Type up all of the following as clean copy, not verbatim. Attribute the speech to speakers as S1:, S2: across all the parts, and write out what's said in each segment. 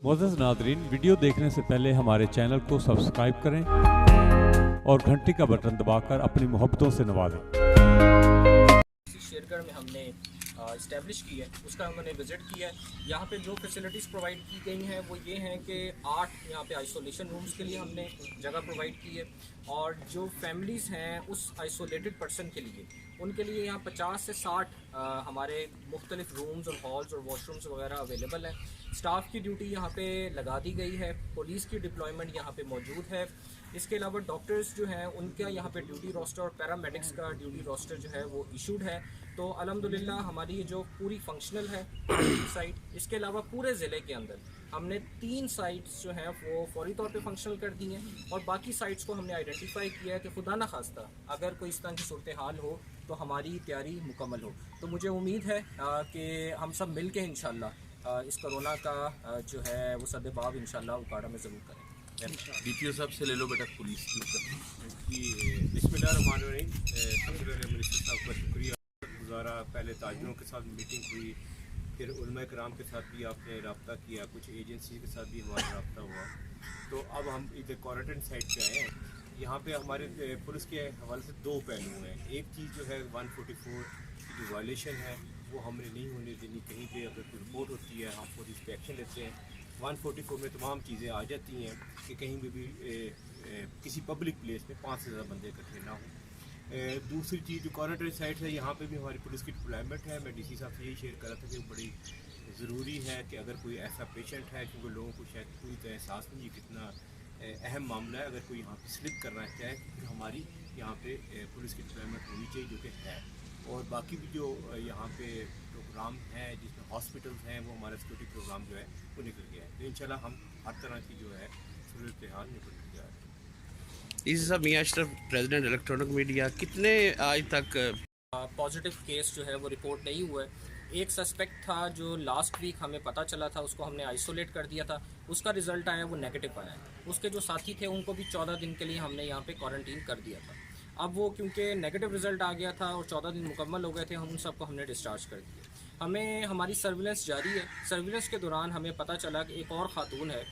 S1: मोअज़्ज़ज़ नाज़रीन, वीडियो देखने से पहले हमारे चैनल को सब्सक्राइब करें और घंटी का बटन दबाकर अपनी मोहब्बतों से नवाजें।
S2: शेरगढ़ में हमने इस्टेब्लिश की है, उसका हमने विज़िट किया है। यहाँ पे जो फैसिलिटीज़ प्रोवाइड की गई हैं वो ये हैं कि 8 यहाँ पे आइसोलेशन रूम्स के लिए हमने जगह प्रोवाइड की है, और जो फैमिलीज़ हैं उस आइसोलेटेड पर्सन के लिए, उनके लिए यहाँ 50 से 60 हमारे मुख्तलिफ रूम्स और हॉल्स और वॉशरूम्स वगैरह अवेलेबल हैं। स्टाफ की ड्यूटी यहाँ पे लगा दी गई है, पुलिस की डिप्लॉयमेंट यहाँ पे मौजूद है। इसके अलावा डॉक्टर्स जो हैं उनका यहाँ पे ड्यूटी रोस्टर और पैरामेडिक्स का ड्यूटी रोस्टर जो है वो इशूड है। तो अल्हम्दुलिल्लाह हमारी ये जो पूरी फंक्शनल है साइट, इसके अलावा पूरे ज़िले के अंदर हमने 3 साइट्स जो हैं वो फौरी तौर पे फंक्शनल कर दी हैं, और बाकी साइट्स को हमने आइडेंटिफाई किया है कि खुदा न खास्ता अगर कोई इस तरह की सूरत हाल हो तो हमारी तैयारी मुकम्मल हो। तो मुझे उम्मीद है कि हम सब मिल के इंशाल्लाह इस कोरोना का जो है वो सद्देबाब इंशाल्लाह उकाड़ा में ज़रूर करें।
S3: डीपीओ साहब से ले लो बेटा पुलिस की।
S4: बिस्मिल्लाहिर्रहमानिर्रहीम। सबसे पहले मिनिस्टर साहब का शुक्रिया गुजारा। पहले ताजरों के साथ मीटिंग हुई, फिर उलमा कराम के साथ भी आपने रब्ता किया, कुछ एजेंसी के साथ भी हमारा रब्ता हुआ। तो अब हम इधर क्वारंटाइन साइट पे आए हैं। यहाँ पे हमारे पुलिस के हवाले से 2 पहलू हैं। एक चीज़ जो है 144 की जो वायलेशन है वो हमने नहीं होने देनी। कहीं पे अगर कोई रिपोर्ट होती है हम पुलिस पे एक्शन लेते हैं। 144 में तमाम चीज़ें आ जाती हैं कि कहीं भी किसी पब्लिक प्लेस में 5 से ज़्यादा बंदे इकट्ठे ना हों। दूसरी चीज़ जो क्वारंटाइन साइट है यहाँ पे भी हमारी पुलिस की डिप्लॉयमेंट है। मैं डीसी साहब से यही शेयर कर रहा था कि बड़ी ज़रूरी है कि अगर कोई ऐसा पेशेंट है, क्योंकि लोगों को शायद पूरी तरह एहसास नहीं है कितना अहम मामला है, अगर कोई यहाँ पे स्लिप करना चाहे तो हमारी यहाँ पे पुलिस की डिप्लॉयमेंट होनी चाहिए, जो कि है। और बाकी भी जो यहाँ पे प्रोग्राम हैं जिसमें हॉस्पिटल्स हैं वो हमारा सिक्योरिटी प्रोग्राम जो है वो निकल गया है। तो इंशाल्लाह हम हर तरह की जो है सूरत हाल निपट जा रहे हैं।
S3: इसी सब मियां अशरफ प्रेसिडेंट इलेक्ट्रॉनिक मीडिया, कितने आज तक
S2: पॉजिटिव केस जो है वो रिपोर्ट नहीं हुआ है। एक सस्पेक्ट था जो लास्ट वीक हमें पता चला था, उसको हमने आइसोलेट कर दिया था, उसका रिज़ल्ट आया वो नेगेटिव आया है। उसके जो साथी थे उनको भी 14 दिन के लिए हमने यहाँ पे क्वारंटीन कर दिया था। अब वो क्योंकि नेगेटिव रिज़ल्ट आ गया था और 14 दिन मुकम्मल हो गए थे, हम उन सबको हमने डिस्चार्ज कर दिया। हमें हमारी सर्विलेंस जारी है। सर्विलेंस के दौरान हमें पता चला कि एक और ख़ातून है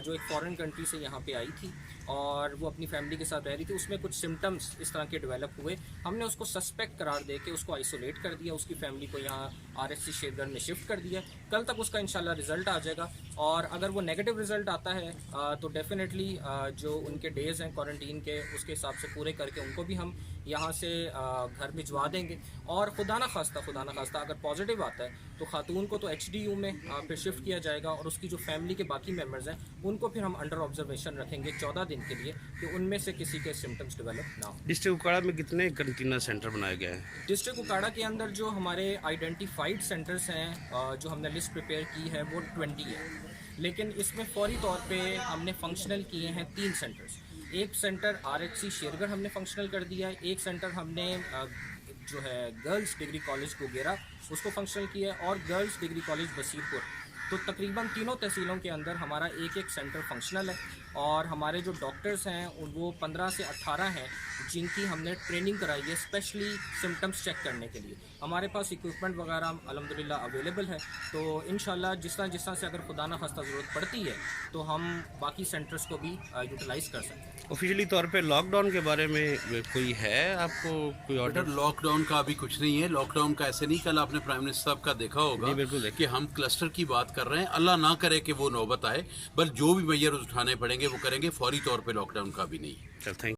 S2: जो एक फ़ॉरेन कंट्री से यहाँ पे आई थी और वो अपनी फैमिली के साथ रह रही थी। उसमें कुछ सिम्टम्स इस तरह के डेवलप हुए। हमने उसको सस्पेक्ट करार दे के उसको आइसोलेट कर दिया, उसकी फैमिली को यहाँ RSC शेरगढ़ में शिफ्ट कर दिया। कल तक उसका इंशाल्लाह रिज़ल्ट आ जाएगा, और अगर वो नेगेटिव रिज़ल्ट आता है तो डेफिनेटली जो उनके डेज़ हैं क्वारंटीन के उसके हिसाब से पूरे करके उनको भी हम यहाँ से घर भिजवा देंगे। और खुदा ना खास्ता अगर पॉजिटिव आता है तो खातून को तो HDU में फिर शिफ्ट किया जाएगा, और उसकी जो फैमिली के बाकी मेम्बर्स हैं उनको फिर हम अंडर ऑब्जर्वेशन रखेंगे 14 दिन के लिए कि उनमें से किसी के सिम्टम्स डेवलप ना हो।
S3: डिस्ट्रिक्ट उकाड़ा में कितने कंटेनर सेंटर बनाए गए हैं?
S2: डिस्ट्रिक्ट उकाड़ा के अंदर जो हमारे आइडेंटिफाइड सेंटर्स हैं जो हमने लिस्ट प्रिपेयर की है वो 20 है, लेकिन इसमें फौरी तौर पे हमने फंक्शनल किए हैं 3 सेंटर्स। एक सेंटर RHC शेरगढ़ हमने फंक्शनल कर दिया है, एक सेंटर हमने जो है गर्ल्स डिग्री कॉलेज गोगेरा उसको फंक्शनल किया है, और गर्ल्स डिग्री कॉलेज बसीरपुर। तो तकरीबन तीनों तहसीलों के अंदर हमारा एक सेंटर फंक्शनल है, और हमारे जो डॉक्टर्स हैं वो 15 से 18 हैं जिनकी हमने ट्रेनिंग कराई है स्पेशली सिम्टम्स चेक करने के लिए। हमारे पास इक्विपमेंट वगैरह अल्हम्दुलिल्लाह अवेलेबल है। तो इंशाल्लाह जिस तरह से अगर खुदा न खास्ता ज़रूरत पड़ती है तो हम बाकी सेंटर्स को भी यूटिलाइज़ कर सकते हैं।
S3: ऑफिशियली तौर पे लॉकडाउन के बारे में कोई है आपको कोई ऑर्डर?
S5: लॉकडाउन का अभी कुछ नहीं है। लॉकडाउन का ऐसे नहीं, कल आपने प्राइम मिनिस्टर साहब का देखा होगा
S3: बिल्कुल
S5: कि हम क्लस्टर की बात कर रहे हैं। अल्लाह ना करे कि वो नौबत आए, बस जो भी मैयर्स उठाने पड़ेंगे वो करेंगे। फौरी तौर पे लॉकडाउन का भी नहीं है।
S3: चल, थैंक